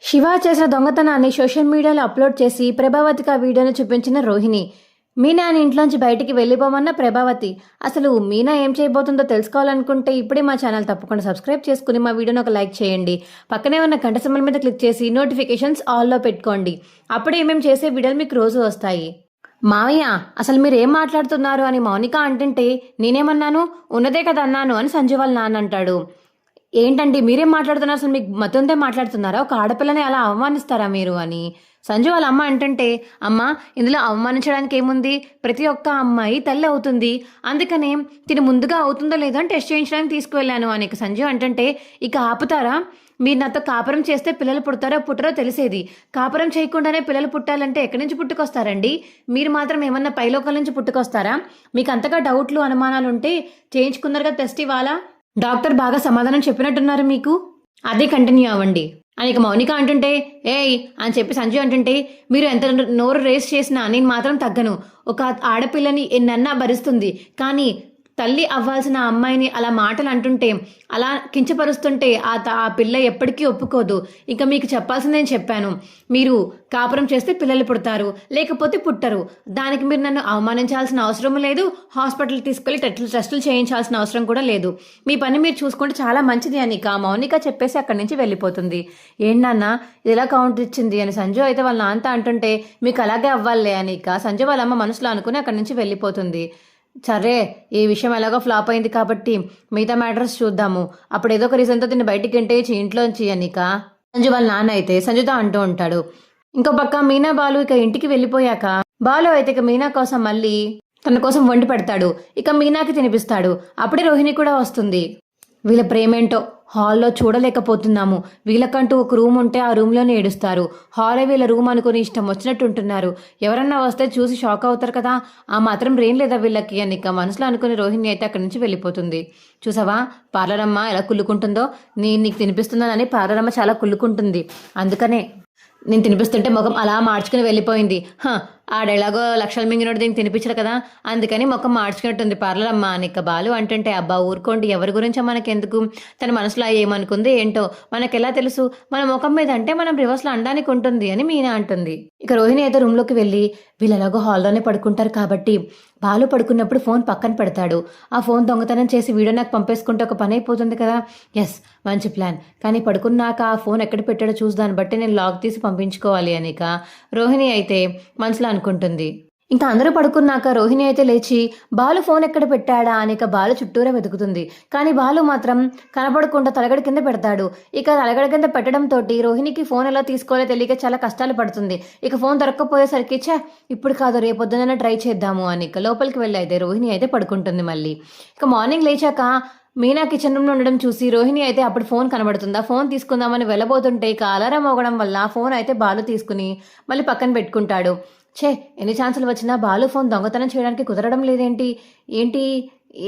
శివ చేసిన దొంగతనాన్ని సోషల్ మీడియాలో అప్లోడ్ చేసి ప్రభావతికి ఆ వీడియోను చూపించిన రోహిణి. మీనాని ఇంట్లోంచి బయటికి వెళ్ళిపోమన్న ప్రభావతి. అసలు మీనా ఏం చేయబోతుందో తెలుసుకోవాలనుకుంటే ఇప్పుడే మా ఛానల్ తప్పకుండా సబ్స్క్రైబ్ చేసుకుని మా వీడియోని ఒక లైక్ చేయండి. పక్కనే ఉన్న గంట సింబల్ మీద క్లిక్ చేసి నోటిఫికేషన్స్ ఆల్లో పెట్టుకోండి. అప్పుడే మేము చేసే వీడియోలు మీకు రోజు వస్తాయి. మావయ్య, అసలు మీరు ఏం మాట్లాడుతున్నారు అని మౌనిక అంటుంటే నేనేమన్నాను, ఉన్నదే కదా అన్నాను అని సంజయ్ వాళ్ళ నాన్న అంటాడు. ఏంటండి మీరేం మాట్లాడుతున్నారు, అసలు మీకు మతుందే మాట్లాడుతున్నారా, ఒక ఆడపిల్లని అలా అవమానిస్తారా మీరు అని సంజు వాళ్ళ అమ్మ అంటుంటే, అమ్మ ఇందులో అవమానించడానికి ఏముంది, ప్రతి ఒక్క అమ్మాయి తల్లి అవుతుంది, అందుకనే తిని ముందుగా అవుతుందో లేదో అని టెస్ట్ చేయించడానికి తీసుకువెళ్ళాను అని సంజు అంటుంటే, ఇక ఆపుతారా, మీరు నాతో కాపురం చేస్తే పిల్లలు పుడతారో పుట్టరో తెలిసేది, కాపురం చేయకుండానే పిల్లలు పుట్టాలంటే ఎక్కడి నుంచి పుట్టుకొస్తారండి, మీరు మాత్రం ఏమన్నా పైలోకల నుంచి పుట్టుకొస్తారా, మీకు అంతగా డౌట్లు అనుమానాలు ఉంటే చేయించుకున్నారుగా టెస్ట్ ఇవాళ, డాక్టర్ బాగా సమాధానం చెప్పినట్టున్నారు మీకు, అదే కంటిన్యూ అవ్వండి అని ఇక మౌనిక అంటుంటే, ఏయ్ అని చెప్పి సంజయ్ అంటుంటే, మీరు ఎంత నోరు రేస్ చేసినా నేను మాత్రం తగ్గను, ఒక ఆడపిల్లని ఎన్నన్నా భరిస్తుంది, కానీ తల్లి అవ్వాల్సిన అమ్మాయిని అలా మాటలు అంటుంటే, అలా కించపరుస్తుంటే ఆ పిల్ల ఎప్పటికీ ఒప్పుకోదు. ఇంకా మీకు చెప్పాల్సింది నేను చెప్పాను, మీరు కాపురం చేస్తే పిల్లలు పుడతారు, లేకపోతే పుట్టరు, దానికి మీరు నన్ను అవమానించాల్సిన అవసరం లేదు, హాస్పిటల్ తీసుకెళ్ళి టెస్టులు చేయించాల్సిన అవసరం కూడా లేదు, మీ పని మీరు చూసుకుంటే చాలా మంచిది అని మౌనిక చెప్పేసి అక్కడి నుంచి వెళ్ళిపోతుంది. ఏంటన్నా ఇది ఎలా కౌంటర్ ఇచ్చింది అని సంజు అయితే వాళ్ళ నాన్నతో అంటుంటే, మీకు అలాగే అవ్వాలే అని సంజు వాళ్ళ అమ్మ మనసులో అనుకుని అక్కడి నుంచి వెళ్ళిపోతుంది. సరే, ఈ విషయం ఎలాగో ఫ్లాప్ అయింది కాబట్టి మిగతా మ్యాటర్స్ చూద్దాము, అప్పుడు ఏదో ఒక రీజన్తో తిని బయటికి ఎంటేసి ఇంట్లోంచి అనిక సంజు వాళ్ళ నాన్న అయితే సంజుతో అంటూ ఉంటాడు. ఇంకో పక్క మీనా బాలు ఇక ఇంటికి వెళ్ళిపోయాక బాలు అయితే ఇక మీనా కోసం మళ్ళీ తన కోసం వండి పెడతాడు, ఇక మీనాకి తినిపిస్తాడు. అప్పుడే రోహిణి కూడా వస్తుంది. వీళ్ళ ప్రేమేంటో హాల్లో చూడలేకపోతున్నాము, వీళ్ళకంటూ ఒక రూమ్ ఉంటే ఆ రూమ్లోనే ఏడుస్తారు, హాలే వీళ్ళ రూమ్ అనుకుని ఇష్టం వచ్చినట్టు ఉంటున్నారు, ఎవరన్నా వస్తే చూసి షాక్ అవుతారు కదా, ఆ మాత్రం బ్రెయిన్ లేదా వీళ్ళకి అని మనసులో అనుకుని రోహిణి అయితే అక్కడి నుంచి వెళ్ళిపోతుంది. చూసావా పార్లరమ్మ ఎలా కుళ్ళుకుంటుందో, నేను నీకు తినిపిస్తున్నానని పార్లరమ్మ చాలా కుళ్ళుకుంటుంది, అందుకనే నేను తినిపిస్తుంటే ముఖం అలా మార్చుకుని వెళ్ళిపోయింది, ఆడెలాగో లక్షల మింగినోడు దీనికి తినిపించడు కదా, అందుకని ముఖం మార్చుకున్నట్టుంది పార్లర్ అమ్మ అని బాలు అంటుంటే, అబ్బా ఊరుకోండి, ఎవరి గురించో మనకెందుకు, తన మనసులో ఏమనుకుంది ఏంటో మనకెలా తెలుసు, మన ముఖం మీద అంటే మనం రివర్స్లో అనడానికి ఉంటుంది అని మీనా అంటుంది. ఇక రోహిణి అయితే రూమ్లోకి వెళ్ళి, వీళ్ళు ఎలాగో హాల్లోనే పడుకుంటారు కాబట్టి బాలు పడుకున్నప్పుడు ఫోన్ పక్కన పెడతాడు, ఆ ఫోన్ దొంగతనం చేసి వీడియో నాకు పంపేసుకుంటే ఒక పని అయిపోతుంది కదా, ఎస్ మంచి ప్లాన్, కానీ పడుకున్నాక ఆ ఫోన్ ఎక్కడ పెట్టాడో చూసి దాన్ని బట్టి నేను లాక్ తీసి పంపించుకోవాలి అని రోహిణి అయితే మనసులో అనుకుంటుంది. ఇంకా అందరూ పడుకున్నాక రోహిణి అయితే లేచి బాలు ఫోన్ ఎక్కడ పెట్టాడా అని బాలు చుట్టూరా వెతుకుతుంది, కానీ బాలు మాత్రం కనపడకుండా తలగడ కింద పెడతాడు. ఇక తలగడ కింద పెట్టడంతో రోహిణికి ఫోన్ ఎలా తీసుకోవాలో తెలియక చాలా కష్టాలు పడుతుంది. ఇక ఫోన్ దొరక్కపోయేసరికి ఇప్పుడు కాదు రేపొద్దున ట్రై చేద్దాము అని లోపలికి వెళ్ళి అయితే రోహిణి అయితే పడుకుంటుంది. మళ్ళీ ఇక మార్నింగ్ లేచాక మీనా కిచెన్ రూమ్లో ఉండడం చూసి రోహిణి అయితే అప్పుడు ఫోన్ కనబడుతుందా, ఫోన్ తీసుకుందామని వెళ్ళబోతుంటే ఇక అలారం మోగడం వల్ల ఫోన్ అయితే బాలు తీసుకుని మళ్ళీ పక్కన పెట్టుకుంటాడు. ఎన్ని ఛాన్సులు వచ్చినా బాలు ఫోన్ దొంగతనం చేయడానికి కుదరడం లేదేంటి, ఏంటి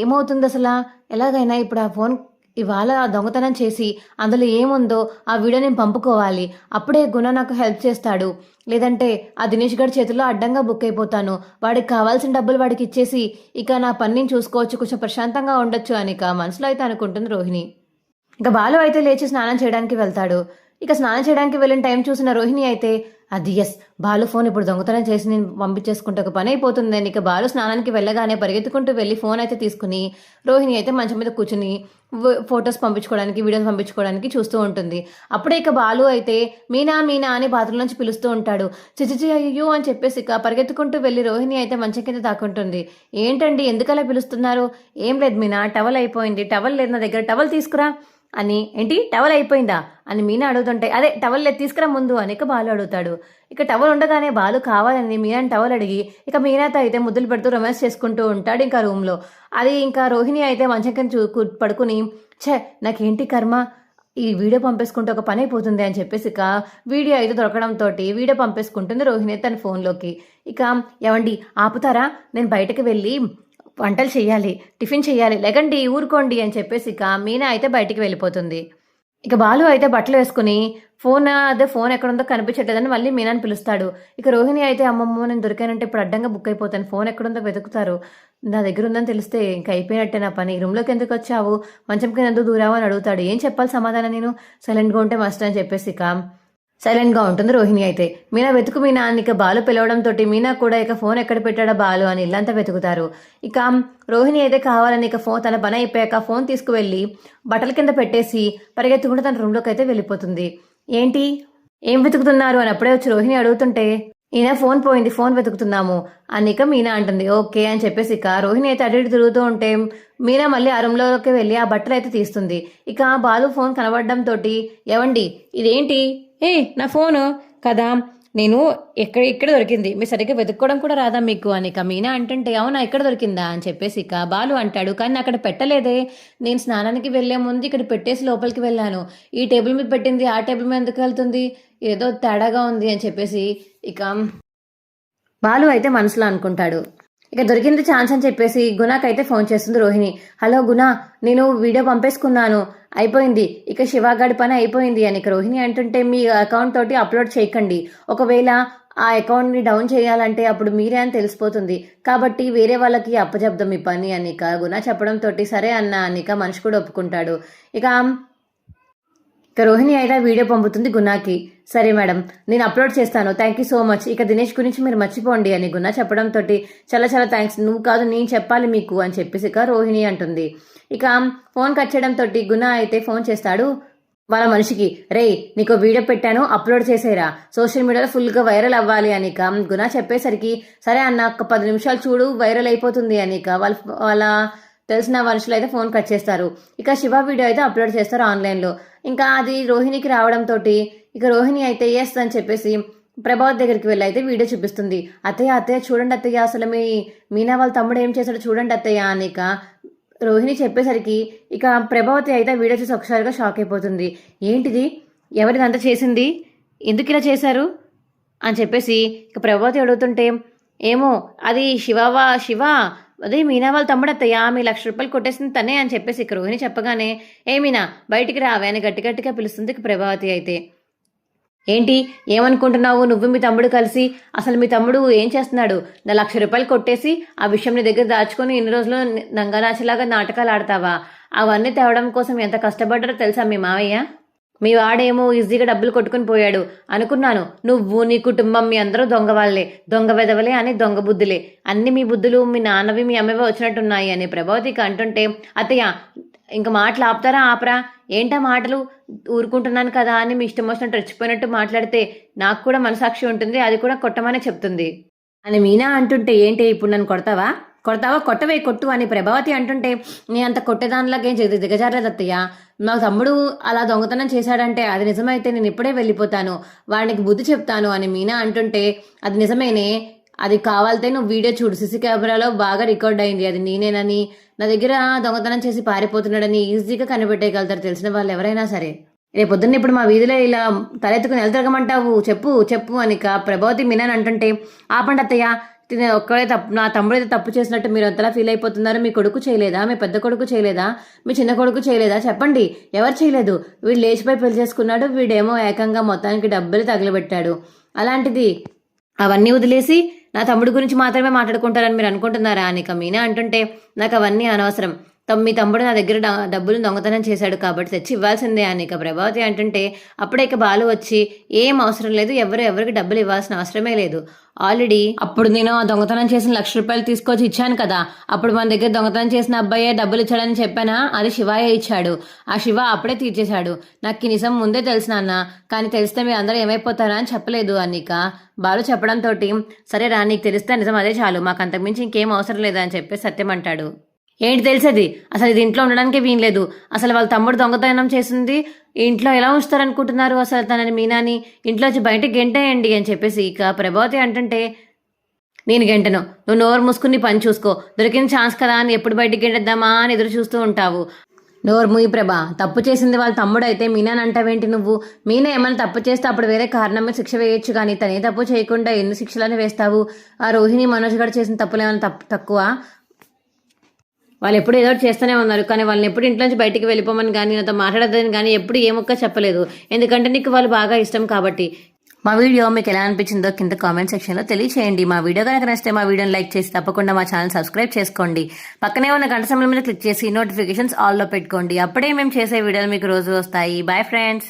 ఏమవుతుంది అసలు, ఎలాగైనా ఇప్పుడు ఆ ఫోన్ ఇవాళ దొంగతనం చేసి అందులో ఏముందో ఆ వీడియో నేను పంపుకోవాలి, అప్పుడే గుణ నాకు హెల్ప్ చేస్తాడు, లేదంటే ఆ దినేష్ గడి చేతిలో అడ్డంగా బుక్ అయిపోతాను, వాడికి కావాల్సిన డబ్బులు వాడికి ఇచ్చేసి ఇక నా పనిని చూసుకోవచ్చు, కొంచెం ప్రశాంతంగా ఉండొచ్చు అని మనసులో అయితే అనుకుంటుంది రోహిణి. ఇక బాలు అయితే లేచి స్నానం చేయడానికి వెళ్తాడు. ఇక స్నానం చేయడానికి వెళ్ళిన టైం చూసిన రోహిణి అయితే, అది ఎస్ బాలు ఫోన్ ఇప్పుడు దొంగతనం చేసి నేను పంపించేసుకుంటే ఒక పని అయిపోతుందని ఇక బాలు స్నానానికి వెళ్ళగానే పరిగెత్తుకుంటూ వెళ్ళి ఫోన్ అయితే తీసుకుని రోహిణి అయితే మంచం మీద కూర్చుని ఫొటోస్ పంపించుకోవడానికి వీడియోస్ పంపించుకోవడానికి చూస్తూ ఉంటుంది. అప్పుడే ఇక బాలు అయితే మీనా మీనా అని బాత్రూమ్ నుంచి పిలుస్తూ ఉంటాడు. చిచిచి అయ్యో అని చెప్పేసి ఇక పరిగెత్తుకుంటూ వెళ్ళి రోహిణి అయితే మంచం కింద దాక్కుంటుంది. ఏంటండి ఎందుకలా పిలుస్తున్నారు, ఏం లేదు మీనా టవల్ అయిపోయింది, టవల్ లేదు నా దగ్గర, టవల్ తీసుకురా అని, ఏంటి టవల్ అయిపోయిందా అని మీనా అడుగుతుంటే, అదే టవల్ లేదు తీసుకురా ముందు అని బాలు అడుగుతాడు. ఇక టవల్ ఉండగానే బాలు కావాలని మీనాని టవల్ అడిగి ఇక మీనాతో అయితే ముద్దులు పెడుతూ రొమాన్స్ చేసుకుంటూ ఉంటాడు ఇంకా రూమ్లో. అది ఇంకా రోహిణి అయితే మంచం కింద పడుకుని, నాకేంటి కర్మ, ఈ వీడియో పంపేసుకుంటే ఒక పని అయిపోతుంది అని చెప్పేసి ఇక వీడియో అయితే దొరకడంతో వీడియో పంపేసుకుంటుంది రోహిణి తన ఫోన్లోకి. ఇక ఏవండి ఆపుతారా, నేను బయటకు వెళ్ళి వంటలు చెయ్యాలి, టిఫిన్ చెయ్యాలి, లేకండి ఊరుకోండి అని చెప్పేసి ఇక మీనా అయితే బయటికి వెళ్ళిపోతుంది. ఇక బాలు అయితే బట్టలు వేసుకుని ఫోన్ ఎక్కడుందో కనిపించట్లేదని మళ్ళీ మీనాని పిలుస్తాడు. ఇక రోహిణి అయితే, అమ్మమ్మ నేను దొరికానంటే ఇప్పుడు అడ్డంగా బుక్ అయిపోతాను, ఫోన్ ఎక్కడుందో వెతుకుతారు, నా దగ్గర ఉందని తెలిస్తే ఇంకా అయిపోయినట్టే నా పని, రూమ్లోకి ఎందుకు వచ్చావు, మంచం కింద ఎందుకు దూరావు అని అడుగుతాడు. ఏం చెప్పాలి సమాధానం, నేను సైలెంట్గా ఉంటే మస్ట్ అని చెప్పేసి ఇక సైలెంట్గా ఉంటుంది రోహిణి అయితే. మీనా వెతుకు మీనా అని ఇక బాలు పిలవడంతో మీనా కూడా ఇక ఫోన్ ఎక్కడ పెట్టాడా బాలు అని ఇల్లంతా వెతుకుతారు. ఇక రోహిణి అయితే కావాలని ఇక తన పని అయిపోయాక ఫోన్ తీసుకువెళ్ళి బట్టల కింద పెట్టేసి పరిగెత్తుకుంటూ తన రూమ్లోకి అయితే వెళ్ళిపోతుంది. ఏంటి ఏం వెతుకుతున్నారు అని అప్పుడే వచ్చి రోహిణి అడుగుతుంటే, ఈయన ఫోన్ పోయింది, ఫోన్ వెతుకుతున్నాము అని ఇక మీనా అంటుంది. ఓకే అని చెప్పేసి ఇక రోహిణి అయితే అటు ఇటు తిరుగుతూ ఉంటే మీనా మళ్ళీ ఆ రూమ్లోకి వెళ్ళి ఆ బట్టలు అయితే తీస్తుంది. ఇక బాలు ఫోన్ కనబడడంతో, ఏవండి ఇదేంటి, నా ఫోను కదా, నేను ఇక్కడ దొరికింది, మీరు సరిగ్గా వెతుక్కోవడం కూడా రాదా మీకు అని ఇక మీనా అంటుంటే, అవునా ఇక్కడ దొరికిందా అని చెప్పేసి ఇక బాలు అంటాడు. కానీ అక్కడ పెట్టలేదే, నేను స్నానానికి వెళ్లే ముందు ఇక్కడ పెట్టేసి లోపలికి వెళ్ళాను, ఈ టేబుల్ మీద పెట్టింది ఆ టేబుల్ మీద ఎందుకు వెళ్తుంది, ఏదో తేడాగా ఉంది అని చెప్పేసి ఇక బాలు అయితే మనసులో అనుకుంటాడు. ఇక దొరికింది ఛాన్స్ అని చెప్పేసి గుణకైతే ఫోన్ చేస్తుంది రోహిణి. హలో గుణ, నేను వీడియో పంపేసుకున్నాను, అయిపోయింది, ఇక శివగాడి పని అయిపోయింది అని ఇక రోహిణి అంటుంటే, మీ అకౌంట్ తోటి అప్లోడ్ చేయకండి, ఒకవేళ ఆ అకౌంట్ని డౌన్ చేయాలంటే అప్పుడు మీరే అని తెలిసిపోతుంది, కాబట్టి వేరే వాళ్ళకి అప్పచెప్దాం ఈ పని అని ఇక గుణ చెప్పడంతో సరే అన్న అని ఇక మనిషి కూడా ఒప్పుకుంటాడు. ఇక రోహిణి అయితే వీడియో పంపుతుంది గుణాకి. సరే మేడం, నేను అప్లోడ్ చేస్తాను, థ్యాంక్ యూ సో మచ్, ఇక దినేష్ గురించి మీరు మర్చిపోండి అని గుణ చెప్పడంతో, చాలా చాలా థ్యాంక్స్, నువ్వు కాదు నేను చెప్పాలి మీకు అని చెప్పేసి ఇక రోహిణి అంటుంది. ఇక ఫోన్ కట్ చేయడంతో గుణ అయితే ఫోన్ చేస్తాడు వాళ్ళ మనిషికి. రే, నీకు వీడియో పెట్టాను, అప్లోడ్ చేసేరా, సోషల్ మీడియాలో ఫుల్గా వైరల్ అవ్వాలి అని ఇక గుణ చెప్పేసరికి, సరే అన్న ఒక 10 నిమిషాలు చూడు వైరల్ అయిపోతుంది అని ఇక వాళ్ళ తెలిసిన మనుషులు అయితే ఫోన్ కట్ చేస్తారు. ఇక శివ వీడియో అయితే అప్లోడ్ చేస్తారు ఆన్లైన్లో. ఇంకా అది రోహిణికి రావడంతో ఇక రోహిణి అయితే ఎస్ అని చెప్పేసి ప్రభావత్ దగ్గరికి వెళ్ళి అయితే వీడియో చూపిస్తుంది. అత్తయ్య చూడండి అత్తయ్య, అసలు మీనా వాళ్ళ తమ్ముడు ఏం చేశాడో చూడండి అత్తయ్య అని ఇక రోహిణి చెప్పేసరికి ఇక ప్రభావతి అయితే వీడియో చూసి ఒకసారిగా షాక్ అయిపోతుంది. ఏంటిది, ఎవరిదంతా చేసింది, ఎందుకు ఇలా చేశారు అని చెప్పేసి ఇక ప్రభావతి అడుగుతుంటే, ఏమో అది శివ అదే మీనా వాళ్ళ తమ్ముడు అత్తయ్య, మీ ₹1,00,000 కొట్టేసింది తనే అని చెప్పేసి ఇక రోహిణి చెప్పగానే, ఏ మీనా బయటికి రావే అని గట్టిగా పిలుస్తుంది ఇక ప్రభావతి అయితే. ఏంటి ఏమనుకుంటున్నావు, నువ్వు మీ తమ్ముడు కలిసి, అసలు మీ తమ్ముడు ఏం చేస్తున్నాడు, నా ₹1,00,000 కొట్టేసి ఆ విషయం నీ దగ్గర దాచుకొని ఇన్ని రోజులు నంగనాచిలాగా నాటకాలు ఆడతావా, అవన్నీ తేవడం కోసం ఎంత కష్టపడ్డారో తెలుసా మీ మావయ్య, మీ వాడేమో ఈజీగా డబ్బులు కొట్టుకుని పోయాడు అనుకున్నాను, నువ్వు నీ కుటుంబం మీ అందరూ దొంగ వాళ్ళే, దొంగ వెదవలే అని దొంగ బుద్ధులే, అన్ని మీ బుద్ధులు మీ నాన్నవి మీ అమ్మవి వచ్చినట్టున్నాయి అని ప్రభావతికి అంటుంటే, అత్తయ్య ఇంక మాటలు ఆపరా, ఏంటా మాటలు, ఊరుకుంటున్నాను కదా అని మీ ఇష్టం వచ్చినట్టు రెచ్చిపోయినట్టు మాట్లాడితే నాకు కూడా మనసాక్షి ఉంటుంది, అది కూడా కొట్టమనే చెప్తుంది అని మీనా అంటుంటే, ఏంటి ఇప్పుడు నన్ను కొడతావా కొట్టవే కొట్టు అని ప్రభావతి అంటుంటే, నీ అంత కొట్టేదానిలాగేం దిగజారలేదు అత్తయ్య, నా తమ్ముడు అలా దొంగతనం చేశాడంటే అది నిజమైతే నేను ఇప్పుడే వెళ్ళిపోతాను, వాడికి బుద్ధి చెప్తాను అని మీనా అంటుంటే, అది నిజమేనే, అది కావాలితే నువ్వు వీడియో చూడు, సీసీ కెమెరాలో బాగా రికార్డ్ అయింది, అది నేనేనని, నా దగ్గర దొంగతనం చేసి పారిపోతున్నాడని ఈజీగా కనిపెట్టేయగలుగుతారు తెలిసిన వాళ్ళు ఎవరైనా సరే, రేపొద్దున్న ఇప్పుడు మా వీధిలో ఇలా తలెత్తుకుని తిరగమంటావు, చెప్పు అని ప్రభావతి మీనాని అంటుంటే, ఆపండి అత్తయ్య, ఒక్కడే నా తమ్ముడు అయితే తప్పు చేసినట్టు మీరు అంతలా ఫీల్ అయిపోతున్నారు, మీ కొడుకు చేయలేదా, మీ పెద్ద కొడుకు చేయలేదా, మీ చిన్న కొడుకు చేయలేదా, చెప్పండి, ఎవరు చేయలేదు, వీడు లేచిపోయి పెళ్లి చేసుకున్నాడు, వీడేమో ఏకంగా మొత్తానికి డబ్బులు తగలబెట్టాడు, అలాంటిది అవన్నీ వదిలేసి నా తమ్ముడు గురించి మాత్రమే మాట్లాడుకుంటారని మీరు అనుకుంటున్నారా అని మీనా అంటుంటే, నాకు అవన్నీ అనవసరం, మీ తమ్ముడు నా దగ్గర డబ్బులు దొంగతనం చేశాడు కాబట్టి తెచ్చి ఇవ్వాల్సిందే అని ప్రభావతి అంటుంటే, అప్పుడే బాలు వచ్చి, ఏం అవసరం లేదు, ఎవరికి డబ్బులు ఇవ్వాల్సిన అవసరమే లేదు, ఆల్రెడీ అప్పుడు నేను ఆ దొంగతనం చేసిన ₹1,00,000 తీసుకొచ్చి ఇచ్చాను కదా, అప్పుడు మన దగ్గర దొంగతనం చేసిన అబ్బాయే డబ్బులు ఇచ్చాడని చెప్పానా, అది శివాయే ఇచ్చాడు, ఆ శివ అప్పుడే తీర్చేశాడు, నాకు ఈ నిజం ముందే తెలుసు నాన్న, కానీ తెలిస్తే మీరు అందరూ ఏమైపోతారా అని చెప్పలేదు అనిక బాలు చెప్పడంతో, సరే రా, నీకు తెలిస్తే నిజం అదే చాలు, మాకు అంతకుమించి ఇంకేం అవసరం లేదు అని చెప్పి సత్యం అంటాడు. ఏంటి తెలిసేది, అసలు ఇది ఇంట్లో ఉండడానికి వీనలేదు, అసలు వాళ్ళ తమ్ముడు దొంగతనం చేసింది ఇంట్లో ఎలా ఉంచుతారనుకుంటున్నారు, అసలు తనని మీనాని ఇంట్లోంచి బయటకు గెంటేయండి అని చెప్పేసి ఇక ప్రభావతి అంటుంటే, నేను గెంటను, నువ్వు నోరు మూసుకుని పని చూసుకో, దొరికిన ఛాన్స్ కదా అని ఎప్పుడు బయటికి గెంటేద్దామా అని ఎదురు చూస్తూ ఉంటావు, నోరు మూయి ప్రభా, తప్పు చేసింది వాళ్ళ తమ్ముడు అయితే మీనాని అంటావేంటి నువ్వు, మీనా ఏమైనా తప్పు చేస్తే అప్పుడు వేరే కారణం మీద శిక్ష వేయొచ్చు, కానీ తనే తప్పు చేయకుండా ఎన్ని శిక్షలని వేస్తావు, ఆ రోహిణి మనోజ్ గారు చేసిన తప్పులు ఏమైనా తక్కువ, వాళ్ళు ఎప్పుడు ఏదో చేస్తూనే ఉన్నారు, కానీ వాళ్ళని ఎప్పుడు ఇంట్లోంచి బయటికి వెళ్ళిపోమని కానీ నాతో మాట్లాడద్దని కానీ ఎప్పుడు ఏ ముక్క చెప్పలేదు, ఎందుకంటే నీకు వాళ్ళు బాగా ఇష్టం కాబట్టి. మా వీడియో మీకు ఎలా అనిపించిందో కింద కామెంట్ సెక్షన్లో తెలియచేయండి. మా వీడియో కనుక నచ్చితే మా వీడియోని లైక్ చేసి తప్పకుండా మా ఛానల్ సబ్స్క్రైబ్ చేసుకోండి. పక్కనే ఉన్న గంట సింబల్ మీద క్లిక్ చేసి నోటిఫికేషన్స్ ఆల్లో పెట్టుకోండి. అప్పుడే మేము చేసే వీడియోలు మీకు రోజు వస్తాయి. Bye friends.